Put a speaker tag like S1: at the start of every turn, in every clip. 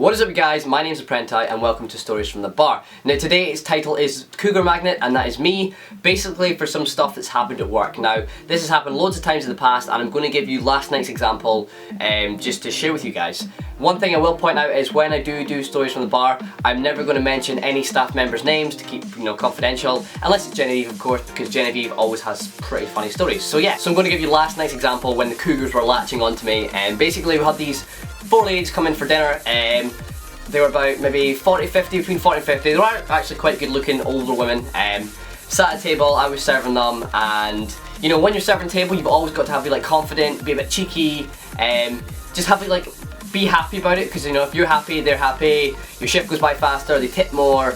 S1: What is up guys, my name is ThePrenti and welcome to Stories from the Bar. Now today's title is Cougar Magnet and that is me, basically for some stuff that's happened at work. Now this has happened loads of times in the past and I'm going to give you last night's example just to share with you guys. One thing I will point out is when I do Stories from the Bar, I'm never going to mention any staff members' names to keep confidential, unless it's Genevieve of course, because Genevieve always has pretty funny stories. So yeah, so I'm going to give you last night's example when the Cougars were latching onto me and basically we had these 4 ladies come in for dinner. They were about maybe 40-50, between 40 and 50. They were actually quite good looking older women. Sat at a table, I was serving them, and you know when you're serving a table you've always got to have be like confident, be a bit cheeky, just have like be happy about it, because you know if you're happy, they're happy, your shift goes by faster, they tip more,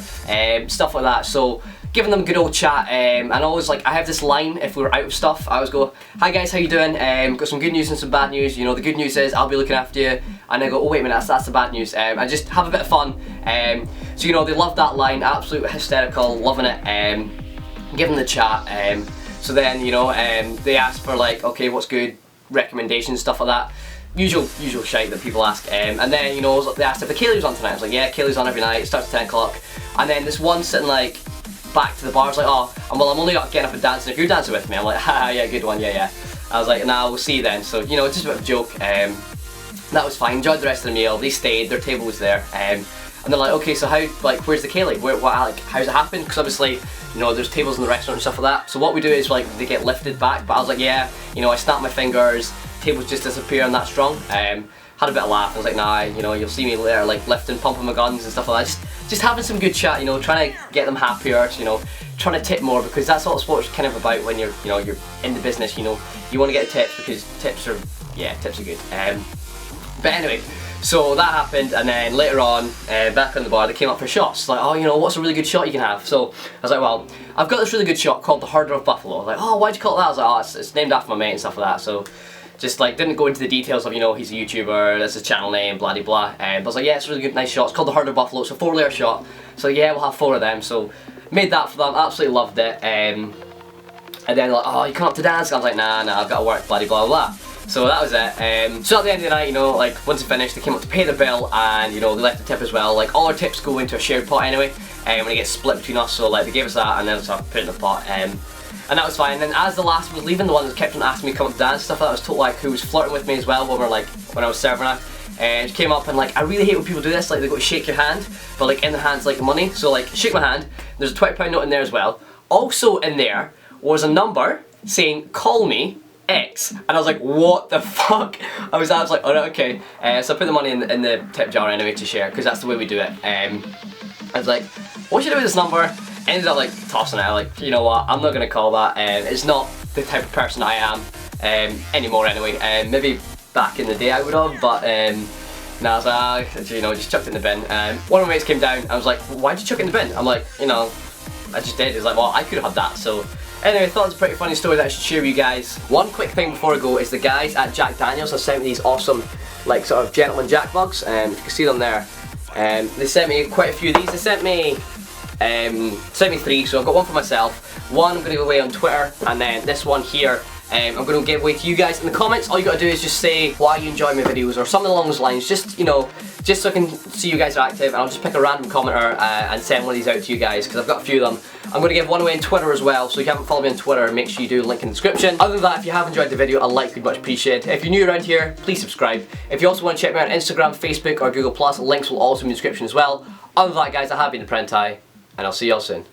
S1: stuff like that. So giving them a good old chat, and always like I have this line if we were out of stuff, I always go, "Hi guys, how you doing? Got some good news and some bad news. You know the good news is I'll be looking after you," and I go, "Oh wait a minute, that's the bad news." And just have a bit of fun. So you know they love that line, absolutely hysterical, loving it. Give them the chat. So then you know they ask for like, okay, what's good, recommendations, stuff like that. Usual shite that people ask, and then you know they asked if the Kaylee was on tonight. I was like, yeah, Kaylee's on every night. It starts at 10 o'clock, and then this one sitting like back to the bar was like, "Oh, well I'm only getting up and dancing if you're dancing with me." I'm like, "Ha, yeah, good one, yeah." I was like, "Nah, we'll see you then." So you know, just a bit of a joke. That was fine. Enjoyed the rest of the meal. They stayed. Their table was there, and they're like, "Okay, so where's the Kaylee? How's it happened?" Because obviously, you know, there's tables in the restaurant and stuff like that. So what we do is like they get lifted back. But I was like, "Yeah, you know, I snapped my fingers. Tables just disappear. I'm that strong." Had a bit of laugh. I was like, "Nah, you know, you'll see me later, like lifting, pumping my guns and stuff like that." Just having some good chat, you know, trying to get them happier, you know, trying to tip more, because that's what sports kind of about when you're in the business. You know, you want to get tips because tips are good. But anyway, so that happened, and then later on, back on the bar, they came up for shots. Like, "Oh, you know, what's a really good shot you can have?" So I was like, "Well, I've got this really good shot called the Herder of Buffalo." Like, "Oh, why'd you call it that?" I was like, "Oh, it's named after my mate and stuff like that." So just like didn't go into the details of, you know, he's a YouTuber, that's his channel name, blah de blah. But I was like, "Yeah, it's a really good, nice shot. It's called the Herder of Buffalo. It's a 4-layer shot." So yeah, we'll have 4 of them. So made that for them. Absolutely loved it. And then like, "Oh, you come up to dance?" I was like, Nah, I've got to work, blah de blah blah. So that was it. So at the end of the night, you know, like once it finished, they came up to pay the bill, and you know they left the tip as well. Like all our tips go into a shared pot anyway, when it gets split between us. So like they gave us that, and then so I put it in the pot. And that was fine. And then as the last was leaving, the one that kept on asking me to come up to dance stuff, that was told like who was flirting with me as well when I was serving her. And she came up and like, I really hate when people do this, like they go to shake your hand, but like in the hand's like the money. So like shake my hand, there's a £20 note in there as well. Also in there was a number saying call me X, and I was like, what the fuck? I was like, oh no, okay. So I put the money in the tip jar anyway to share, because that's the way we do it. I was like, what should I do with this number? Ended up like tossing it. Like, you know what, I'm not gonna call that. It's not the type of person I am anymore anyway. Maybe back in the day I would have, but now I was like, you know, just chucked it in the bin. One of my mates came down, I was like, why'd you chuck it in the bin? I'm like, you know, I just did. He's like, well, I could have had that. So anyway, I thought it was a pretty funny story that I should share with you guys. One quick thing before I go is the guys at Jack Daniels have sent me these awesome, like sort of gentleman Jack mugs. You can see them there. They sent me quite a few of these. They sent me 3, so I've got one for myself, one I'm going to give away on Twitter, and then this one here I'm going to give away to you guys in the comments. All you got to do is just say why you enjoy my videos or something along those lines, just, you know, just so I can see you guys are active, and I'll just pick a random commenter and send one of these out to you guys, because I've got a few of them. I'm going to give one away on Twitter as well, so if you haven't followed me on Twitter, make sure you do, link in the description. Other than that, if you have enjoyed the video, a like would be much appreciated. If you're new around here, please subscribe. If you also want to check me out on Instagram, Facebook or Google+, links will also be in the description as well. Other than that guys, I have been ThePrenti, and I'll see y'all soon.